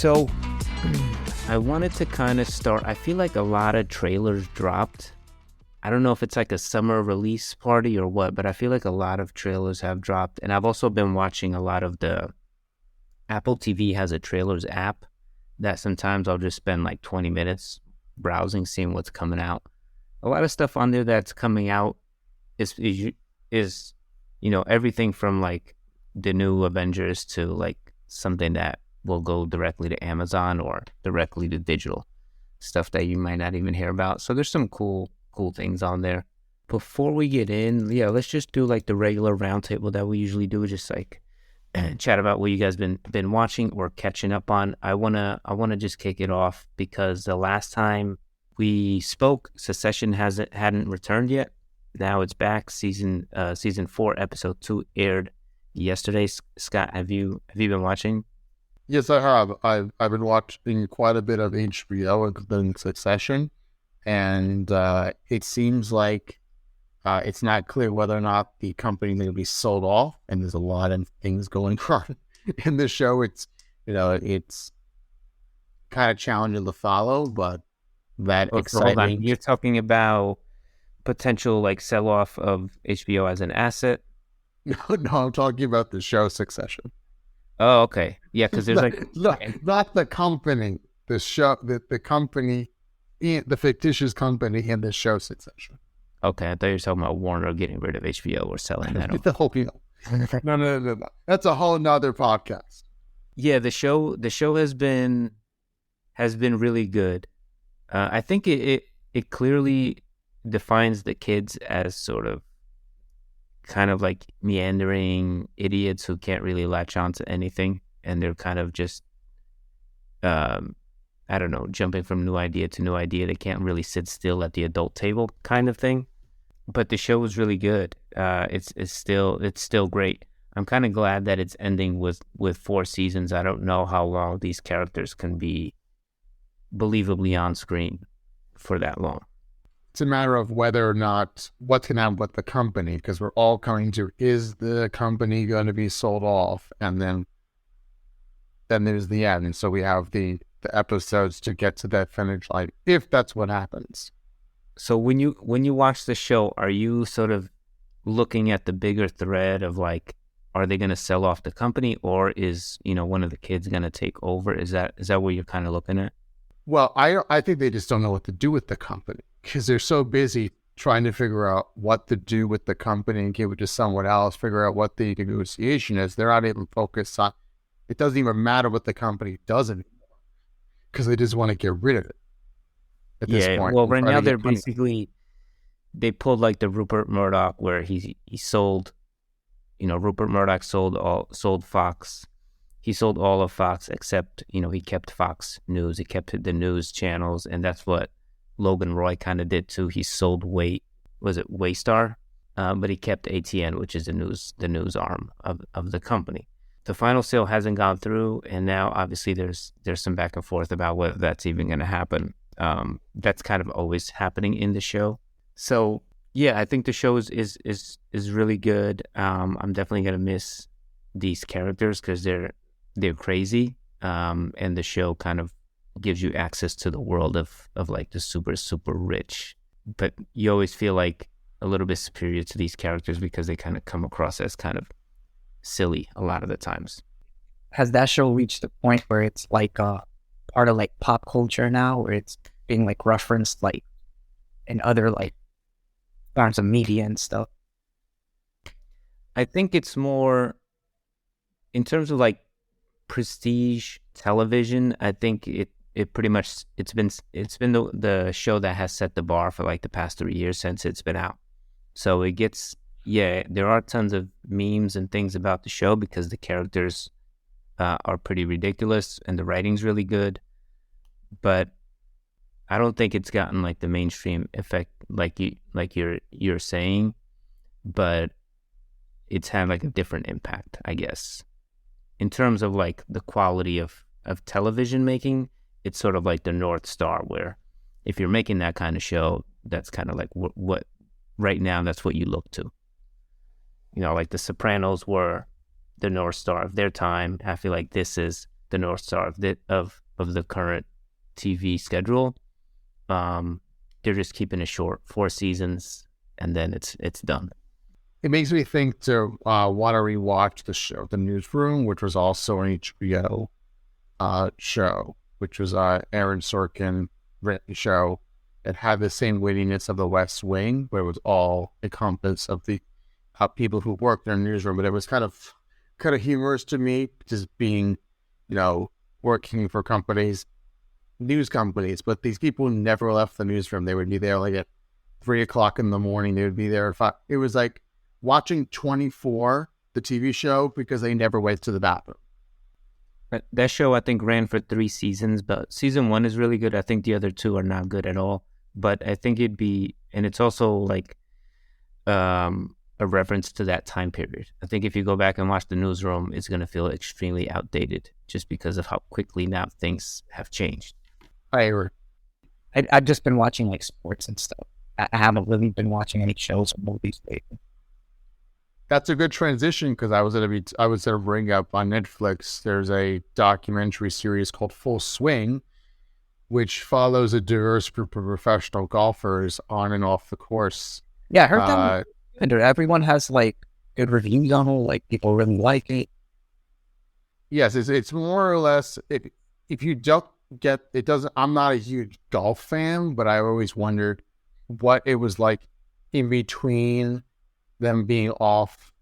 So I wanted to kind of start. I feel like a lot of trailers dropped. I don't know if it's like a summer release party or what, but I feel like a lot of trailers have dropped. And I've also been watching a lot of the Apple TV has a trailers app that sometimes I'll just spend like 20 minutes browsing, seeing what's coming out. A lot of stuff on there that's coming out is everything from like the new Avengers to like something that will go directly to Amazon or directly to digital, stuff that you might not even hear about. So there's some cool things on there. Before we get in, let's just do like the regular roundtable that we usually do, just like chat about what you guys been watching or catching up on. I wanna just kick it off because the last time we spoke, Secession hadn't returned yet. Now it's back. Season 4, episode 2 aired yesterday. Scott, have you been watching? Yes, I have. I've been watching quite a bit of HBO, including Succession, and it seems like it's not clear whether or not the company is going to be sold off, and there's a lot of things going on in the show. It's kind of challenging to follow, but exciting. Hold on. You're talking about potential like sell-off of HBO as an asset? No, I'm talking about the show Succession. Oh, okay. Yeah, because there's not the company, the show, the company, the fictitious company in the show Succession. Okay, I thought you were talking about Warner getting rid of HBO or selling that off. The whole deal. No. That's a whole nother podcast. Yeah, the show has been really good. I think it clearly defines the kids as sort of kind of like meandering idiots who can't really latch on to anything, and they're kind of just jumping from new idea to new idea. They can't really sit still at the adult table kind of thing. But the show was really good. It's still great. I'm kind of glad that it's ending with 4 seasons. I don't know how long these characters can be believably on screen for that long. It's a matter of whether or not what's going to happen with the company, because we're all coming to, is the company going to be sold off? And then there's the end. And so we have the episodes to get to that finish line, if that's what happens. So when you watch the show, are you sort of looking at the bigger thread of like, are they going to sell off the company, or is, one of the kids going to take over? Is that what you're kind of looking at? Well, I think they just don't know what to do with the company because they're so busy trying to figure out what to do with the company and give it to someone else, figure out what the negotiation is. They're not even focused on, it doesn't even matter what the company does anymore because they just want to get rid of it at this point. Well, right now they pulled like the Rupert Murdoch where he sold, Rupert Murdoch sold Fox. He sold all of Fox except, he kept Fox News. He kept the news channels, and that's what Logan Roy kind of did too. He sold Waystar, but he kept ATN, which is the news arm of the company. The final sale hasn't gone through, and now obviously there's some back and forth about whether that's even going to happen. That's kind of always happening in the show. So yeah, I think the show is really good. I'm definitely going to miss these characters because they're crazy, and the show kind of gives you access to the world of like the super, super rich. But you always feel like a little bit superior to these characters because they kind of come across as kind of silly a lot of the times. Has that show reached the point where it's like part of like pop culture now, where it's being like referenced like in other like forms of media and stuff? I think it's more in terms of like prestige television. I think it pretty much it's been the show that has set the bar for like the past 3 years since it's been out. So it gets, there are tons of memes and things about the show because the characters are pretty ridiculous and the writing's really good, but I don't think it's gotten like the mainstream effect like you're saying, but it's had like a different impact, I guess. In terms of like the quality of television making, it's sort of like the North Star, where if you're making that kind of show, that's kind of like what right now, that's what you look to. Like The Sopranos were the North Star of their time. I feel like this is the North Star of the current TV schedule. They're just keeping it short, 4 seasons, and then it's done. It makes me think to want to rewatch the show, The Newsroom, which was also an HBO show, which was Aaron Sorkin written show. It had the same weightiness of The West Wing, where it was all encompassed of the people who worked in the newsroom, but it was kind of humorous to me, just being, working for news companies, but these people never left the newsroom. They would be there like at 3:00 in the morning. They would be there at 5. It was like watching 24, the TV show, because they never went to the bathroom. That show, I think, ran for 3 seasons, but season 1 is really good. I think the other 2 are not good at all. But I think and it's also like a reference to that time period. I think if you go back and watch The Newsroom, it's going to feel extremely outdated just because of how quickly now things have changed. I agree. I've just been watching like sports and stuff. I haven't really been watching any shows or movies lately. That's a good transition, because I was gonna bring up on Netflix. There's a documentary series called Full Swing, which follows a diverse group of professional golfers on and off the course. Yeah, I heard that. And everyone has like good reviews on it. Like people really like it. Yes, it's more or less. If you don't get it, doesn't. I'm not a huge golf fan, but I always wondered what it was like in between them being off,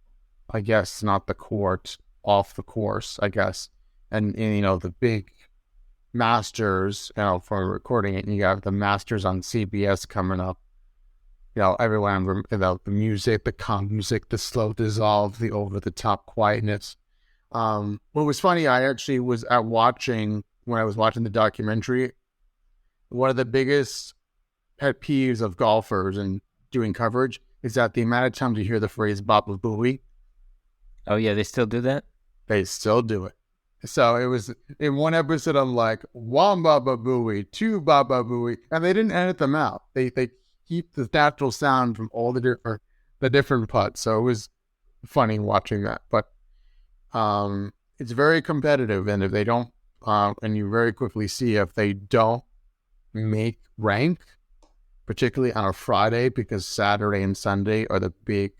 I guess, not the court, off the course, I guess. And the big Masters, for recording it, and you got the Masters on CBS coming up. Everyone, the music, the calm music, the slow dissolve, the over-the-top quietness. What was funny, I actually was when I was watching the documentary, one of the biggest pet peeves of golfers and doing coverage is that the amount of times you hear the phrase Baba Booey. Oh yeah, they still do that? They still do it. So it was, in one episode, I'm like, 1 Baba Booey, 2 Baba Booey, and they didn't edit them out. They keep the natural sound from all the different putts. So it was funny watching that. But it's very competitive, and if they don't, and you very quickly see if they don't make rank, particularly on a Friday, because Saturday and Sunday are the big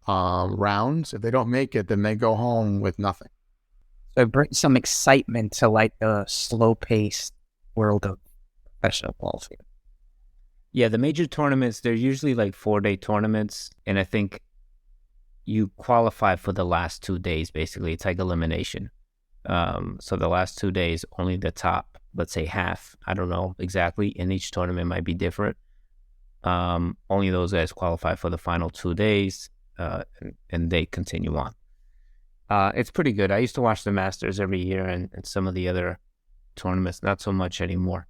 rounds. If they don't make it, then they go home with nothing. So it brings some excitement to like the slow-paced world of professional golf. Yeah, the major tournaments, they're usually like 4-day tournaments, and I think you qualify for the last 2 days, basically. It's like elimination. So the last 2 days, only the top, let's say half, I don't know exactly, in each tournament might be different. Only those guys qualify for the final 2 days, and they continue on. It's pretty good. I used to watch the Masters every year and some of the other tournaments, not so much anymore.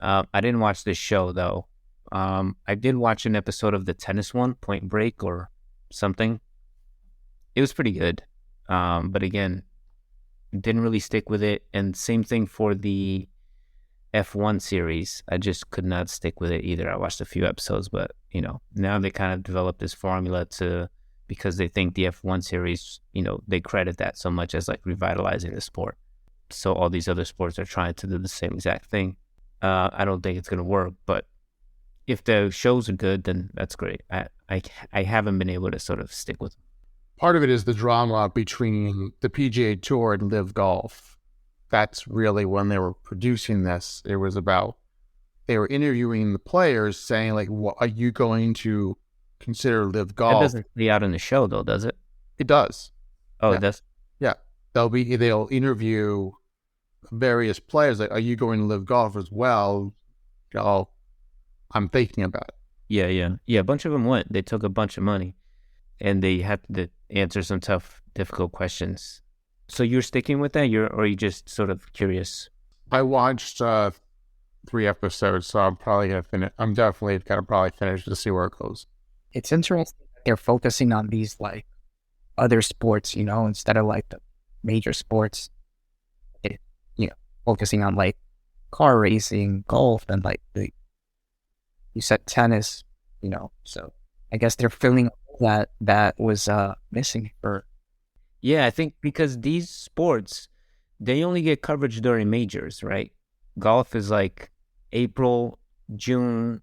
I didn't watch this show, though. I did watch an episode of the tennis one, Point Break or something. It was pretty good. But again, didn't really stick with it. And same thing for the F1 series. I just could not stick with it either. I watched a few episodes, but, now they kind of developed this formula because they think the F1 series, they credit that so much as like revitalizing the sport. So all these other sports are trying to do the same exact thing. I don't think it's going to work, but if the shows are good, then that's great. I haven't been able to sort of stick with them. Part of it is the drama between the PGA Tour and Live Golf. That's really when they were producing this. It was about, they were interviewing the players saying like, what are you going to consider Live Golf? That doesn't play out in the show though, does it? It does. Oh, yeah. It does? Yeah. They'll interview various players like, are you going to Live Golf as well? I'm thinking about it. Yeah. A bunch of them went. They took a bunch of money and they had to answer some tough, difficult questions. So you're sticking with that, or are you just sort of curious? I watched 3 episodes, so I'm probably gonna finish. I'm definitely gonna probably finish to see where it goes. It's interesting that they're focusing on these like other sports, instead of like the major sports. Focusing on like car racing, golf, and like you said tennis, So I guess they're filling that was missing for. Yeah, I think because these sports, they only get coverage during majors, right? Golf is like April, June,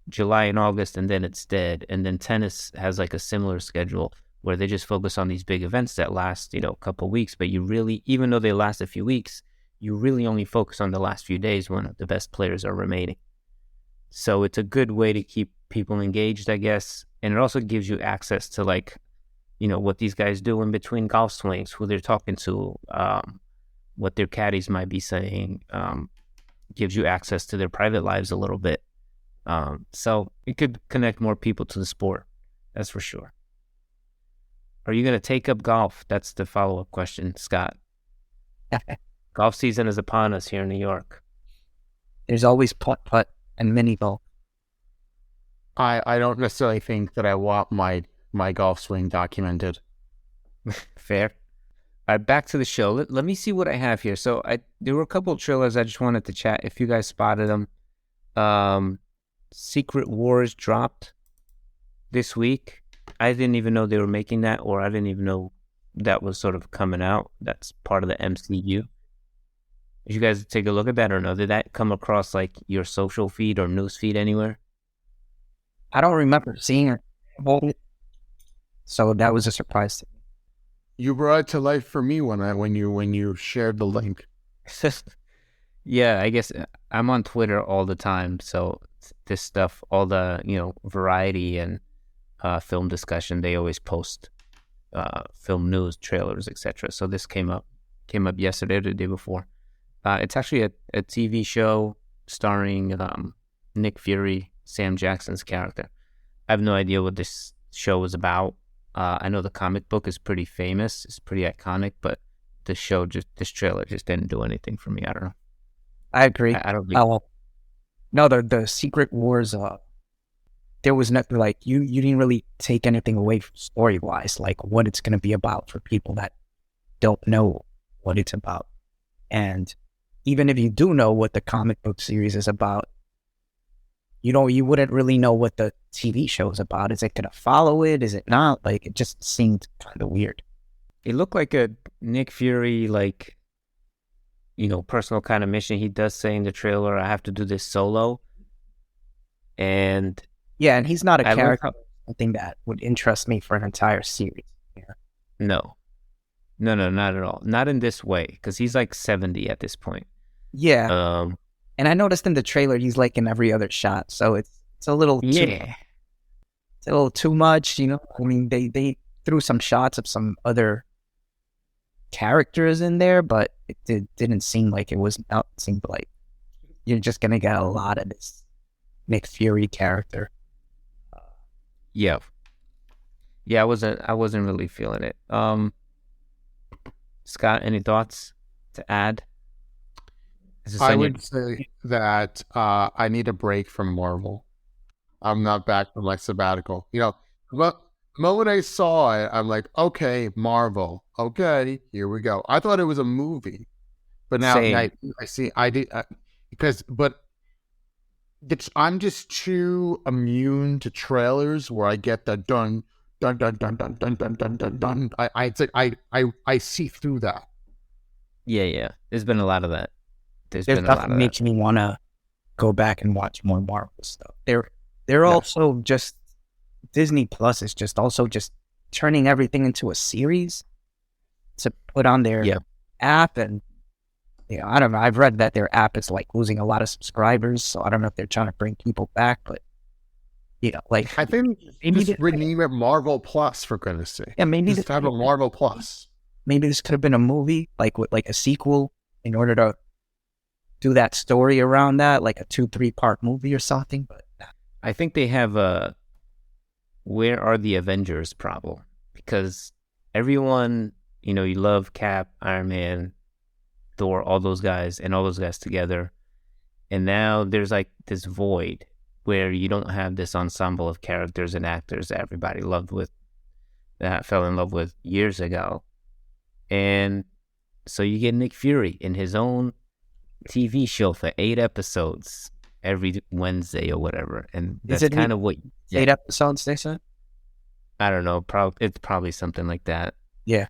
July, and August, and then it's dead. And then tennis has like a similar schedule where they just focus on these big events that last, a couple weeks. But you really, even though they last a few weeks, you really only focus on the last few days when the best players are remaining. So it's a good way to keep people engaged, I guess. And it also gives you access to like, what these guys do in between golf swings, who they're talking to, what their caddies might be saying, gives you access to their private lives a little bit. So it could connect more people to the sport. That's for sure. Are you going to take up golf? That's the follow-up question, Scott. Golf season is upon us here in New York. There's always putt-putt and mini golf. I don't necessarily think that I want my golf swing documented. Fair. All right, back to the show. Let me see what I have here. So there were a couple of trailers I just wanted to chat if you guys spotted them. Secret Wars dropped this week. I didn't even know they were making that, or I didn't even know that was sort of coming out. That's part of the MCU. Did you guys take a look at that or no? Did that come across like your social feed or news feed anywhere? I don't remember seeing it. So that was a surprise to me. You brought it to life for me when you shared the link. Yeah, I guess I'm on Twitter all the time, so this stuff, all the Variety and film discussion, they always post film news, trailers, etc. So this came up yesterday or the day before. It's actually a TV show starring Nick Fury, Sam Jackson's character. I have no idea what this show is about. I know the comic book is pretty famous, it's pretty iconic, but this trailer just didn't do anything for me. I don't know. I agree. I don't think... No, the Secret Wars, there was nothing like, you didn't really take anything away from story-wise, like what it's going to be about for people that don't know what it's about. And even if you do know what the comic book series is about, you wouldn't really know what the TV show is about. Is it going to follow it? Is it not? Like, it just seemed kind of weird. It looked like a Nick Fury, like, personal kind of mission. He does say in the trailer, I have to do this solo. And yeah, and he's not a character, something that would interest me for an entire series. Yeah. No, not at all. Not in this way, because he's like 70 at this point. Yeah. And I noticed in the trailer, he's like in every other shot. So it's a little it's a little too much, I mean, they threw some shots of some other characters in there, but it didn't seem like it seemed like you're just going to get a lot of this Nick Fury character. Yeah, I wasn't really feeling it. Scott, any thoughts to add? I would say that I need a break from Marvel. I'm not back from my sabbatical. But the moment I saw it, I'm like, okay, Marvel. Okay, here we go. I thought it was a movie, but now I see. I did I'm just too immune to trailers where I get the dun dun dun dun dun dun dun dun dun dun. I see through that. Yeah. There's been a lot of that. There's stuff that makes me want to go back and watch more Marvel stuff. They're also just, Disney Plus is just also just turning everything into a series to put on their app. And I don't know, I've read that their app is like losing a lot of subscribers, so I don't know if they're trying to bring people back, but like, I think just rename it Marvel Plus, for goodness sake. Yeah, maybe just have a Marvel Plus. Maybe this could have been a movie, like with like a sequel, in order to do that story around that, like a 2-3 part movie or something. But I think they have a where are the Avengers problem, because everyone, you love Cap, Iron Man, Thor, all those guys together, and now there's like this void where you don't have this ensemble of characters and actors that everybody fell in love with years ago. And so you get Nick Fury in his own TV show for 8 episodes every Wednesday or whatever, and that's kind of what 8 episodes they said. I don't know. It's probably something like that. Yeah,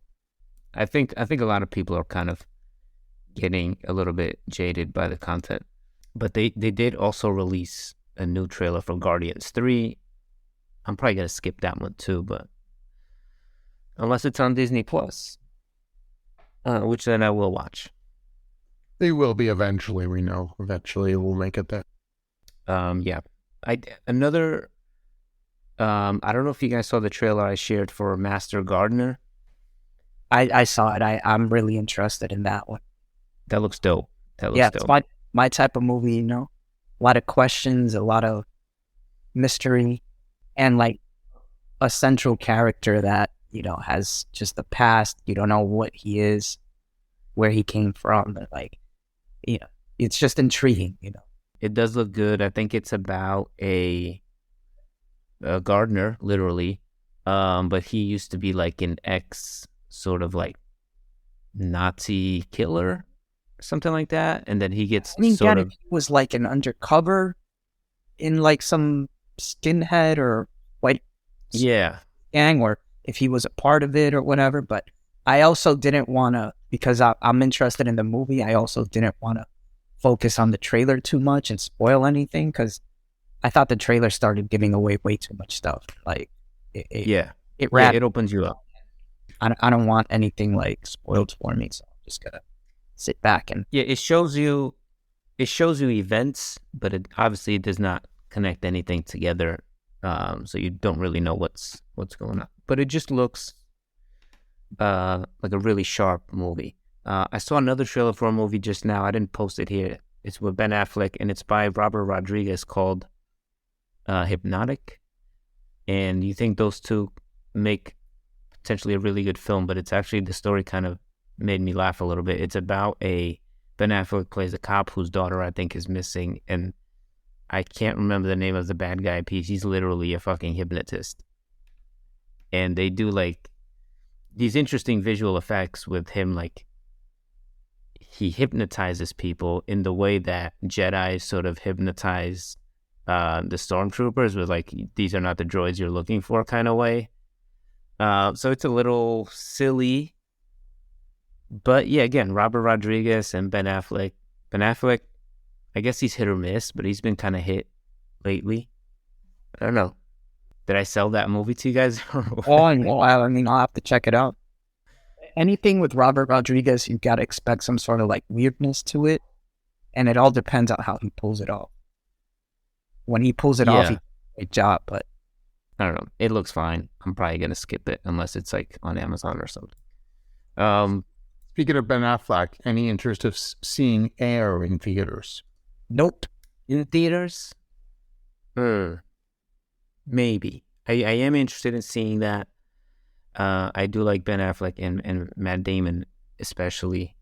I think a lot of people are kind of getting a little bit jaded by the content. But they did also release a new trailer for Guardians 3. I'm probably going to skip that one too, but unless it's on Disney Plus, which then I will watch. They will be eventually, we know. Eventually we'll make it there. Yeah. I don't know if you guys saw the trailer I shared for Master Gardener. I saw it. I'm really interested in that one. That looks dope. Dope. It's my type of movie, A lot of questions, a lot of mystery, and like a central character that, has just the past. You don't know what he is, where he came from. Like, it's just intriguing, It does look good. I think it's about a gardener, literally. But he used to be like an ex sort of like Nazi killer, something like that. And then he gets he was like an undercover in like some skinhead or white gang, or if he was a part of it or whatever. But I also didn't want to, because I'm interested in the movie, I also didn't want to focus on the trailer too much and spoil anything, because I thought the trailer started giving away way too much stuff. Like, it opens you up. I don't want anything like spoiled for me, so I'm just gonna sit back and it shows you events, but it obviously does not connect anything together, so you don't really know what's going on. But it just looks like a really sharp movie. I saw another trailer for a movie just now. I didn't post it here. It's with Ben Affleck, and it's by Robert Rodriguez, called Hypnotic. And you think those two make potentially a really good film, but it's actually, the story kind of made me laugh a little bit. It's about Ben Affleck plays a cop whose daughter, I think, is missing, and I can't remember the name of the bad guy piece. He's literally a fucking hypnotist. And they do like these interesting visual effects with him, like he hypnotizes people in the way that Jedi sort of hypnotize the stormtroopers, with like, these are not the droids you're looking for kind of way. So it's a little silly, but yeah, again, Robert Rodriguez and Ben Affleck. Ben Affleck, I guess he's hit or miss, but he's been kind of hit lately. I don't know. Did I sell that movie to you guys? I mean, I'll have to check it out. Anything with Robert Rodriguez, you got to expect some sort of like weirdness to it, and it all depends on how he pulls it off. When he pulls it off, he does a great job, but I don't know. It looks fine. I'm probably going to skip it unless it's like on Amazon or something. Speaking of Ben Affleck, any interest of seeing Air in theaters? Nope. In theaters? Maybe. I am interested in seeing that. I do like Ben Affleck and Matt Damon especially.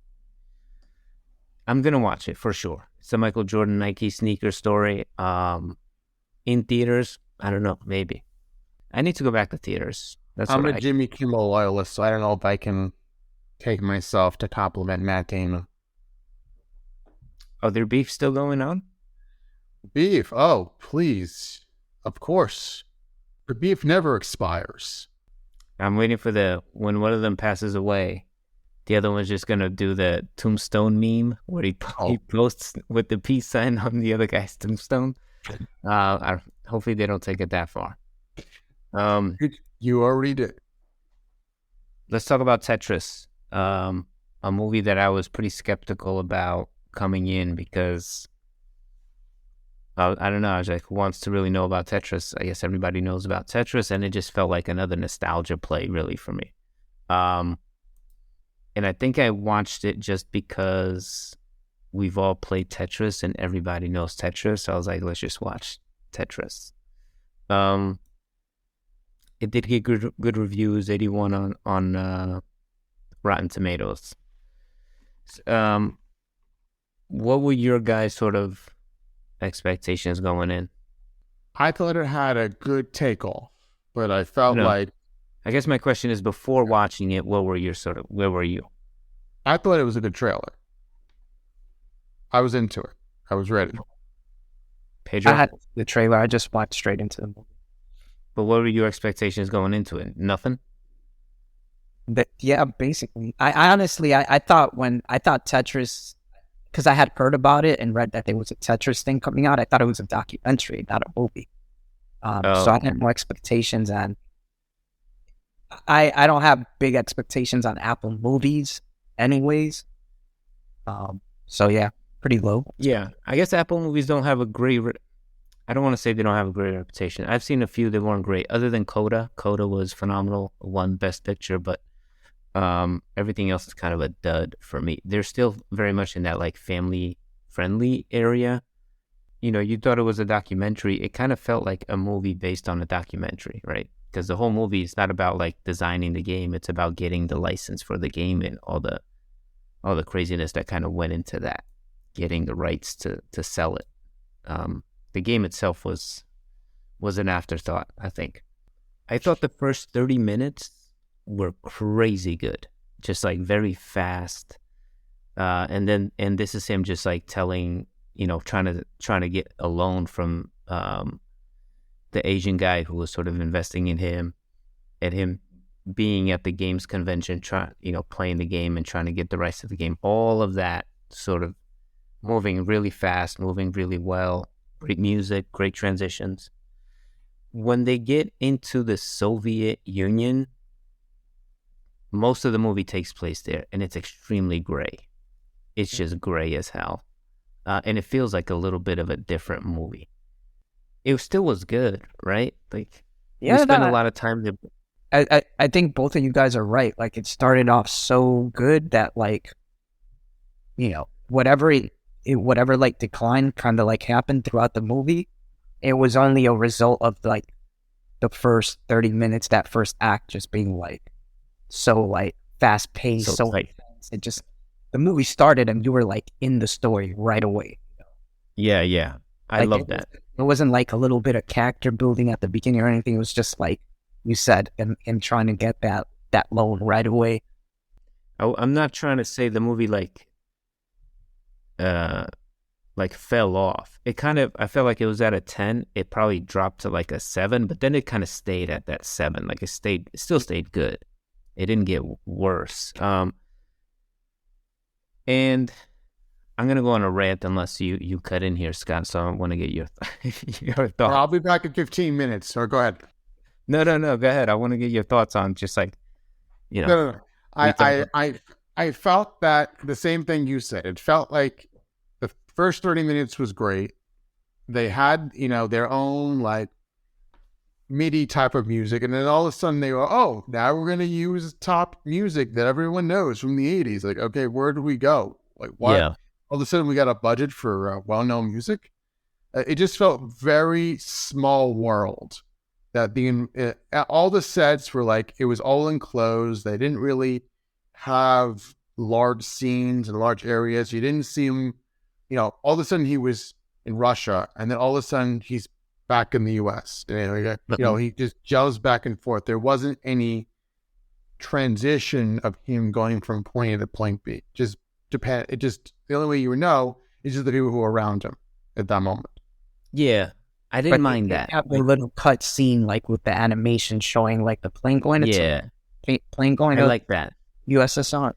I'm going to watch it for sure. It's a Michael Jordan Nike sneaker story. In theaters, I don't know, maybe. I need to go back to theaters. I'm a Jimmy Kimmel loyalist, so I don't know if I can take myself to compliment Matt Damon. Oh, their beef still going on? Beef? Oh, please. Of course. The beef never expires. I'm waiting for when one of them passes away, the other one's just going to do the tombstone meme where he posts with the peace sign on the other guy's tombstone. Hopefully they don't take it that far. You already did. Let's talk about Tetris, a movie that I was pretty skeptical about coming in because I don't know. I was like, who wants to really know about Tetris? I guess everybody knows about Tetris, and it just felt like another nostalgia play, really, for me. And I think I watched it just because we've all played Tetris and everybody knows Tetris. So I was like, let's just watch Tetris. It did get good reviews, 81 on Rotten Tomatoes. What were your guys' sort of expectations going in? I thought it had a good takeoff, but I felt like... I guess my question is, before watching it, where were you? I thought it was a good trailer. I was into it. I was ready. Pedro? I had the trailer. I just watched straight into the movie. But what were your expectations going into it? Nothing? Yeah, basically. I honestly, I thought Tetris, because I had heard about it and read that there was a Tetris thing coming out. I thought it was a documentary, not a movie. So I Oh, had more expectations, and I don't have big expectations on Apple movies, anyways. So yeah, pretty low. yeah. I guess Apple movies don't have a great. I don't want to say they don't have a great reputation. I've seen a few that weren't great, other than Coda. Coda was phenomenal, won Best Picture, but everything else is kind of a dud for me. They're still very much in that like family friendly area. You thought it was a documentary. It kind of felt like a movie based on a documentary, right? Because the whole movie is not about like designing the game. It's about getting the license for the game and all the craziness that kind of went into that, getting the rights to sell it. The game itself was an afterthought, I think. I thought the first 30 minutes were crazy good, just like very fast. And this is him just like telling, trying to get a loan from the Asian guy who was sort of investing in him, and him being at the games convention, playing the game and trying to get the rights to the game. All of that sort of moving really fast, moving really well. Great music, great transitions. When they get into the Soviet Union, most of the movie takes place there, and it's extremely gray. It's just gray as hell. And it feels like a little bit of a different movie. It still was good, right? Like, we spent a lot of time to... I think both of you guys are right. Like, it started off so good that, like, whatever like decline kind of like happened throughout the movie, it was only a result of like the first 30 minutes, that first act just being like so like fast paced, so tight. it just, the movie started and you were like in the story right away. Yeah. I love that. It wasn't like a little bit of character building at the beginning or anything. It was just like you said, and trying to get that loan right away. I'm not trying to say the movie like fell off. It kind of, I felt like it was at a 10. It probably dropped to like a 7, but then it kind of stayed at that 7. Like it still stayed good. It didn't get worse. And I'm gonna go on a rant unless you cut in here, Scott. So I want to get your thoughts. I'll be back in 15 minutes. So go ahead. No. Go ahead. I want to get your thoughts on just like, No. I felt that the same thing you said. It felt like the first 30 minutes was great. They had, their own like MIDI type of music. And then all of a sudden they go, oh, now we're going to use top music that everyone knows from the 80s. Like, okay, where do we go? Like, what? Yeah. All of a sudden we got a budget for well-known music. It just felt very small world. That all the sets were like, it was all enclosed. They didn't really have large scenes and large areas. You didn't see him, all of a sudden he was in Russia, and then all of a sudden he's back in the US. He just jumps back and forth. There wasn't any transition of him going from point A to point B. Just Japan. The only way you would know is just the people who were around him at that moment. Yeah. I didn't mind that. Have a little cut scene like with the animation showing like the plane going. Plane going. I like that. USSR.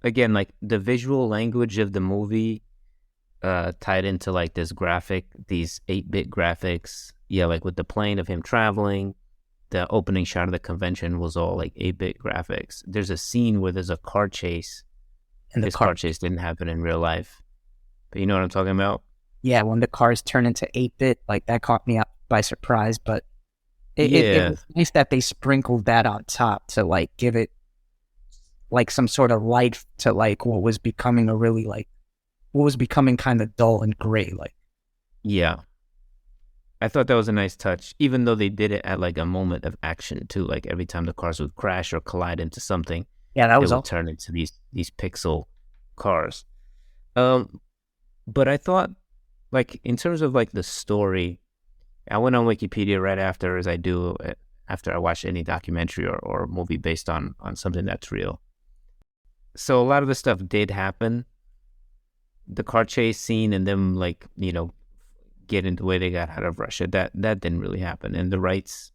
Again, like the visual language of the movie tied into like these 8-bit graphics. Yeah, like with the plane of him traveling, the opening shot of the convention was all like 8-bit graphics. There's a scene where there's a car chase, and this car chase didn't happen in real life. But you know what I'm talking about? Yeah, when the cars turn into 8-bit, like that caught me up by surprise. But it was nice that they sprinkled that on top to like give it like some sort of life to like what was becoming kind of dull and gray. Like, yeah, I thought that was a nice touch, even though they did it at like a moment of action too. Like every time the cars would crash or collide into something, that was all turn into these pixel cars. But I thought, like, in terms of like the story, I went on Wikipedia right after, as I do after I watch any documentary or movie based on something that's real. So a lot of the stuff did happen. The car chase scene and them like, getting the way they got out of Russia, that didn't really happen. And the rights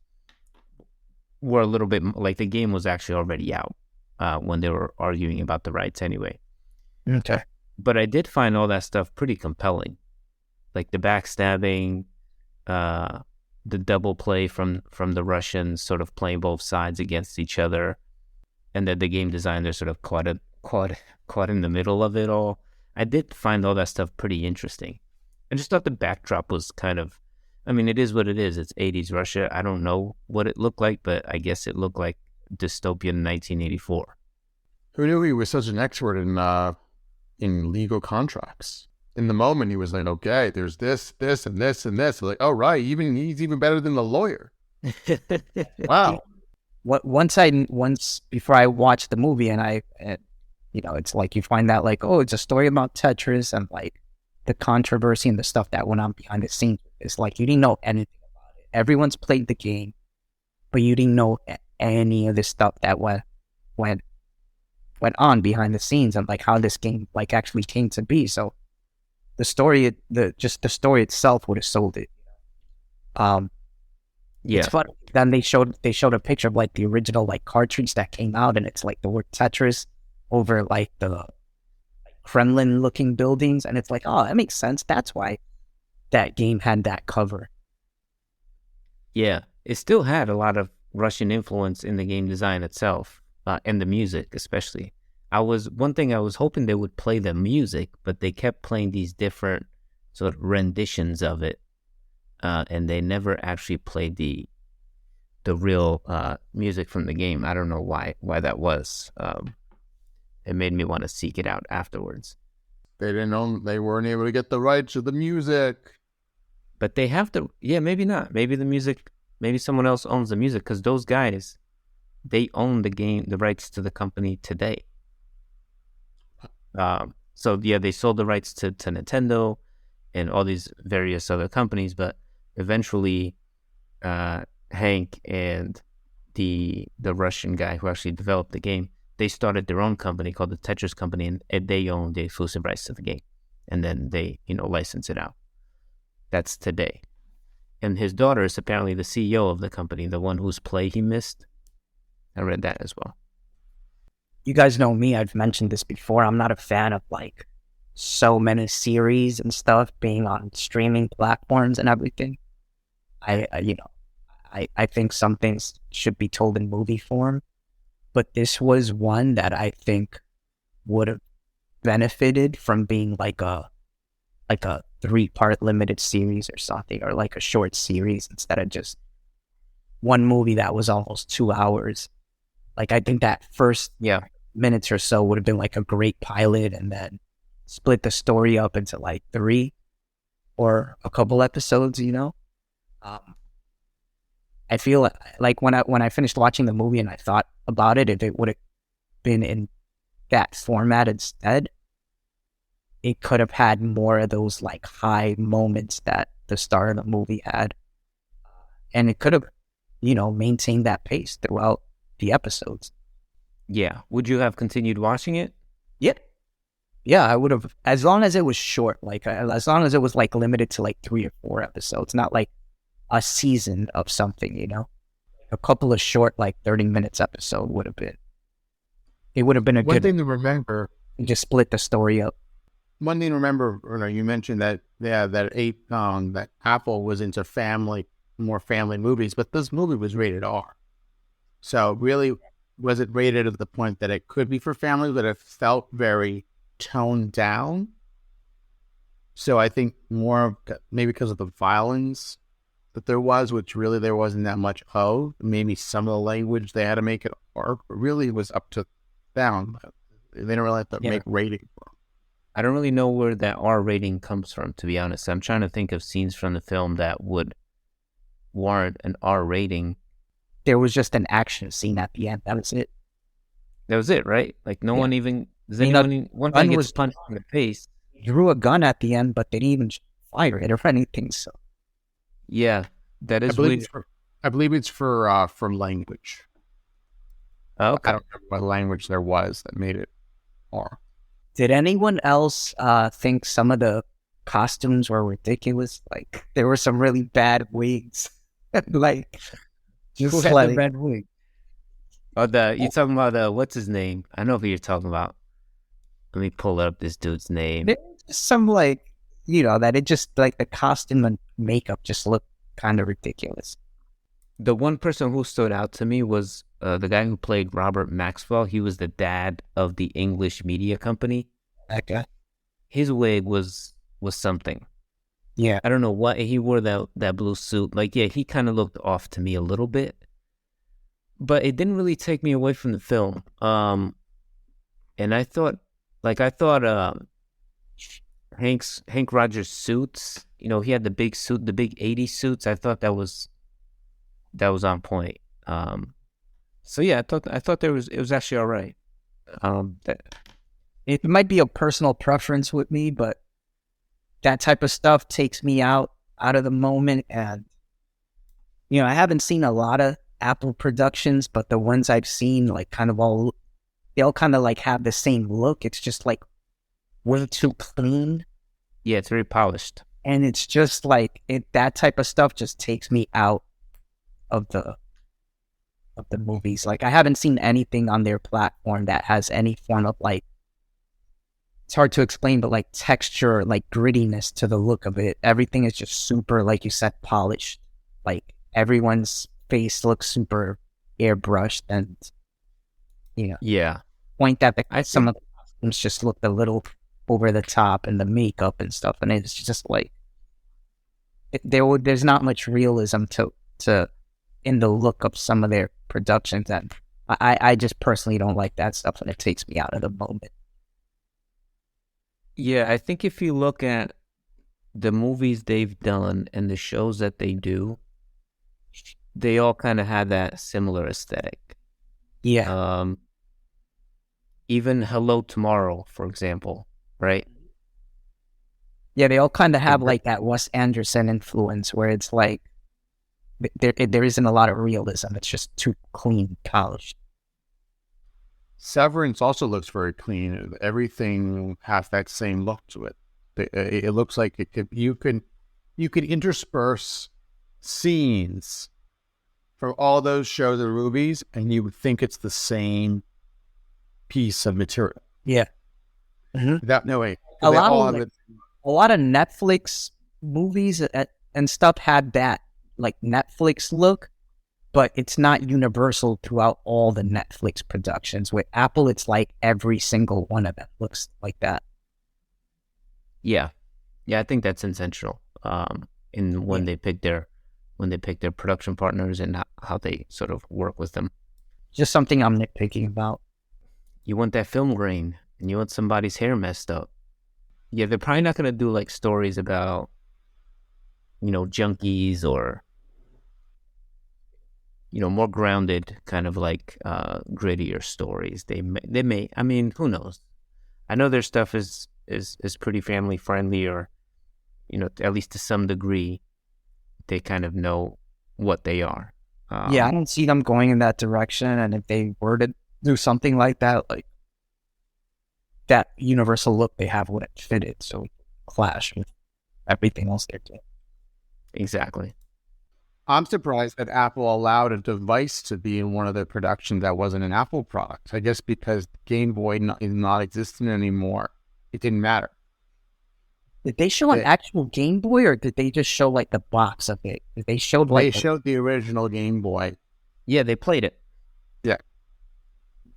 were a little bit like the game was actually already out. when they were arguing about the rights anyway. Okay. But I did find all that stuff pretty compelling, like the backstabbing, the double play from the Russians, sort of playing both sides against each other, and that the game designer sort of caught in the middle of it all. I did find all that stuff pretty interesting. I just thought the backdrop was kind of, I mean, it is what it is. It's 80s Russia. I don't know what it looked like, but I guess it looked like dystopian 1984. Who knew he was such an expert in legal contracts? In the moment, he was like, okay, there's this, and this, and this. Like, oh, right, he's even better than the lawyer. Wow. Once before I watched the movie, and it's like you find that like, oh, it's a story about Tetris and like the controversy and the stuff that went on behind the scenes. It's like you didn't know anything about it. Everyone's played the game, but you didn't know any of the stuff that went on behind the scenes and like how this game like actually came to be. So the story itself would have sold it. Yeah. It's funny. Then they showed a picture of like the original like cartridge that came out, and it's like the word Tetris over like the Kremlin looking buildings, and it's like, oh, that makes sense. That's why that game had that cover. Yeah, it still had a lot of Russian influence in the game design itself, and the music especially. One thing I was hoping they would play the music, but they kept playing these different sort of renditions of it, and they never actually played the real music from the game. I don't know why that was. It made me want to seek it out afterwards. They weren't able to get the rights to the music. But they have to, yeah, maybe not. Maybe the music, maybe someone else owns the music, because those guys, they own the rights to the company today. So yeah, they sold the rights to Nintendo and all these various other companies, but eventually Hank and the Russian guy who actually developed the game, they started their own company called the Tetris Company, and they own the exclusive rights to the game. And then they, license it out. That's today. And his daughter is apparently the CEO of the company, the one whose play he missed. I read that as well. You guys know me, I've mentioned this before. I'm not a fan of like so many series and stuff being on streaming platforms and everything. I think some things should be told in movie form, but this was one that I think would have benefited from being like a 3-part limited series or something, or like a short series instead of just one movie that was almost 2 hours. Like, I think that first minutes or so would have been like a great pilot, and then split the story up into like 3 or a couple episodes, I feel like when I finished watching the movie and I thought about it, if it would have been in that format instead, it could have had more of those like high moments that the start of the movie had. And it could have, maintained that pace throughout the episodes. Yeah. Would you have continued watching it? Yeah. Yeah, I would have, as long as it was short, like as long as it was like limited to like 3 or 4 episodes, not like a season of something, a couple of short, like 30 minutes episode would have been a One good thing to remember. Just split the story up. One thing to remember, you mentioned that that Apple was into more family movies, but this movie was rated R. So really, was it rated at the point that it could be for families, but it felt very toned down? So I think more maybe because of the violence that there was, which really there wasn't that much of. Maybe some of the language they had to make it R, but really it was up to them. They didn't really have to make rating for them. I don't really know where that R rating comes from, to be honest. I'm trying to think of scenes from the film that would warrant an R rating. There was just an action scene at the end. That was it. That was it, right? Like no one even... one guy gets punched in the face. Drew a gun at the end, but they didn't even fire it or anything, so... Yeah, that is weird. I believe it's for language. Oh, okay. I don't remember what language there was that made it R. Did anyone else think some of the costumes were ridiculous? Like, there were some really bad wigs. Like, just who had the red wig? Oh, you talking about what's his name? I know who you're talking about. Let me pull up this dude's name. There's some like, that it just like the costume and makeup just looked kind of ridiculous. The one person who stood out to me was the guy who played Robert Maxwell. He was the dad of the English media company. That guy. His wig was something. Yeah. I don't know what he wore, that blue suit. Like, yeah, he kind of looked off to me a little bit, but it didn't really take me away from the film. And I thought Hank Rogers' suits. He had the big suit, the big '80s suits. I thought that was on point. So yeah, I thought it was actually all right. It might be a personal preference with me, but that type of stuff takes me out of the moment. And I haven't seen a lot of Apple productions, but the ones I've seen, like, they all kind of like have the same look. It's just like way too clean. Yeah, it's very polished. And it's just like that type of stuff just takes me out of the movies. Like, I haven't seen anything on their platform that has any form of, like, it's hard to explain, but like texture, like grittiness to the look of it. Everything is just super, like you said, polished. Like, everyone's face looks super airbrushed, and yeah, point that some of the costumes just looked a little over the top, and the makeup and stuff, and it's just like there's not much realism to in the look of some of their productions, and I just personally don't like that stuff, and it takes me out of the moment. Yeah, I think if you look at the movies they've done and the shows that they do, they all kind of have that similar aesthetic. Yeah. Even Hello Tomorrow, for example, right? Yeah, they all kind of have like that Wes Anderson influence, where it's like there isn't a lot of realism. It's just too clean, polished. Severance also looks very clean. Everything has that same look to it. It looks like you can intersperse scenes from all those shows and movies, and you would think it's the same piece of material. Yeah. That no way. A lot of Netflix movies and stuff had that like Netflix look, but it's not universal throughout all the Netflix productions. With Apple, it's like every single one of them looks like that. Yeah, I think that's intentional. When they pick their production partners and how they sort of work with them. Just something I'm nitpicking about. You want that film grain, and you want somebody's hair messed up. Yeah, they're probably not gonna do like stories about, junkies or, more grounded, kind of like grittier stories. They may. I mean, who knows? I know their stuff is pretty family friendly, or, at least to some degree, they kind of know what they are. Yeah, I don't see them going in that direction. And if they were to do something like that, like that universal look they have wouldn't fit it, so it clash with everything else they're doing. Exactly. I'm surprised that Apple allowed a device to be in one of their productions that wasn't an Apple product. I guess because Game Boy is not existing anymore, it didn't matter. Did they show an actual Game Boy, or did they just show like the box of it? They showed the original Game Boy. Yeah, they played it. Yeah.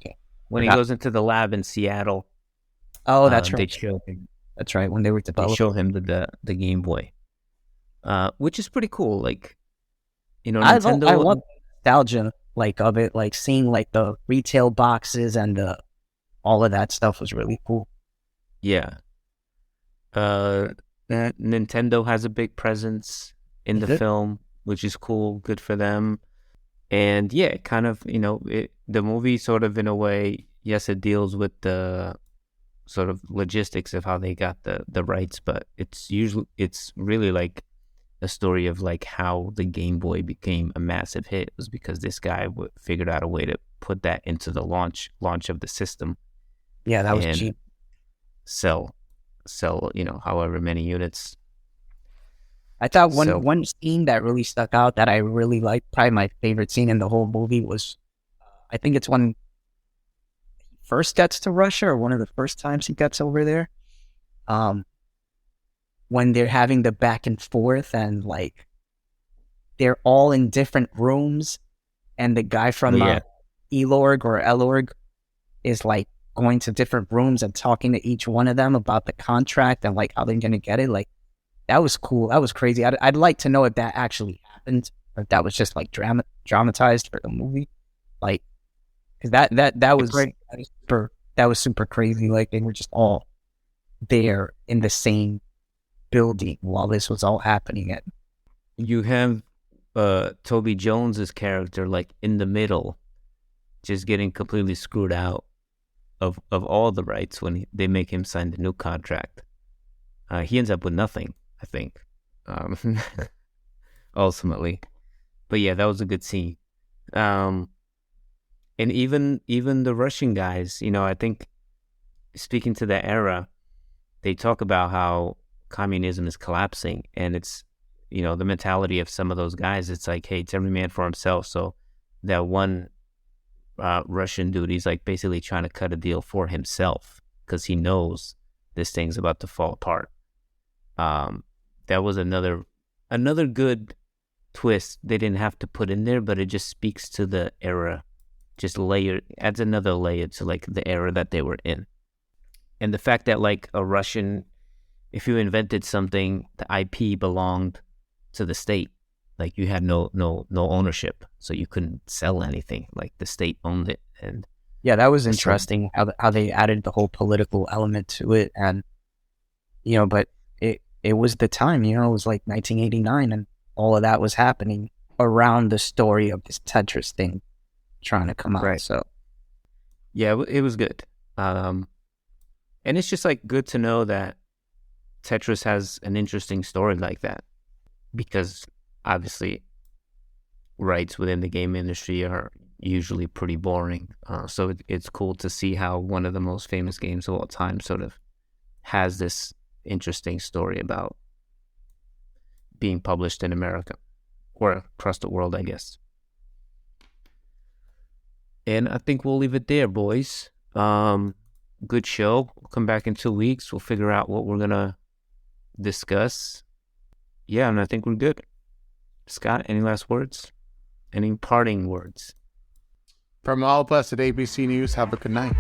Okay. When he goes into the lab in Seattle. Oh, that's right. They show him. That's right. When they were developing, they show him the Game Boy, which is pretty cool. Like, Nintendo. I love the nostalgia like of it, like seeing like the retail boxes and all of that stuff was really cool. Yeah. Nintendo has a big presence in the film, which is cool. Good for them. And yeah, it kind of, the movie sort of in a way, yes, it deals with the sort of logistics of how they got the rights, but it's really like a story of like how the Game Boy became a massive hit. It was because this guy figured out a way to put that into the launch of the system. Yeah, that was cheap. Sell, however many units. I thought one scene that really stuck out that I really liked, probably my favorite scene in the whole movie, was I think it's when he first gets to Russia, or one of the first times he gets over there. When they're having the back and forth, and like they're all in different rooms, and the guy from Elorg or Elorg is like going to different rooms and talking to each one of them about the contract and like how they're gonna get it. Like that was cool. That was crazy. I'd like to know if that actually happened, or if that was just like dramatized for the movie. Like, cause that was super crazy. Like they were just all there in the same building while this was all happening. And you have Toby Jones's character like in the middle, just getting completely screwed out of all the rights when they make him sign the new contract. He ends up with nothing, I think, ultimately. But yeah, that was a good scene. And even the Russian guys, you know, I think speaking to that era, they talk about how communism is collapsing, and it's, you know, the mentality of some of those guys, it's like, hey, it's every man for himself. So that one Russian dude, he's like basically trying to cut a deal for himself because he knows this thing's about to fall apart. That was another good twist they didn't have to put in there, but it just speaks to the era, just adds another layer to like the era that they were in. And the fact that like a Russian, if you invented something, the IP belonged to the state. Like you had no ownership, so you couldn't sell anything. Like the state owned it. And yeah, that was interesting how they added the whole political element to it. And you know, but it was the time, you know, it was like 1989, and all of that was happening around the story of this Tetris thing trying to come out. Right. So yeah, it was good. And it's just like good to know that Tetris has an interesting story like that, because obviously rights within the game industry are usually pretty boring. So it's cool to see how one of the most famous games of all time sort of has this interesting story about being published in America or across the world, I guess. And I think we'll leave it there, boys. Good show. We'll come back in 2 weeks. We'll figure out what we're going to discuss. Yeah, and I think we're good. Scott, any last words? Any parting words? From all of us at ABC News, have a good night.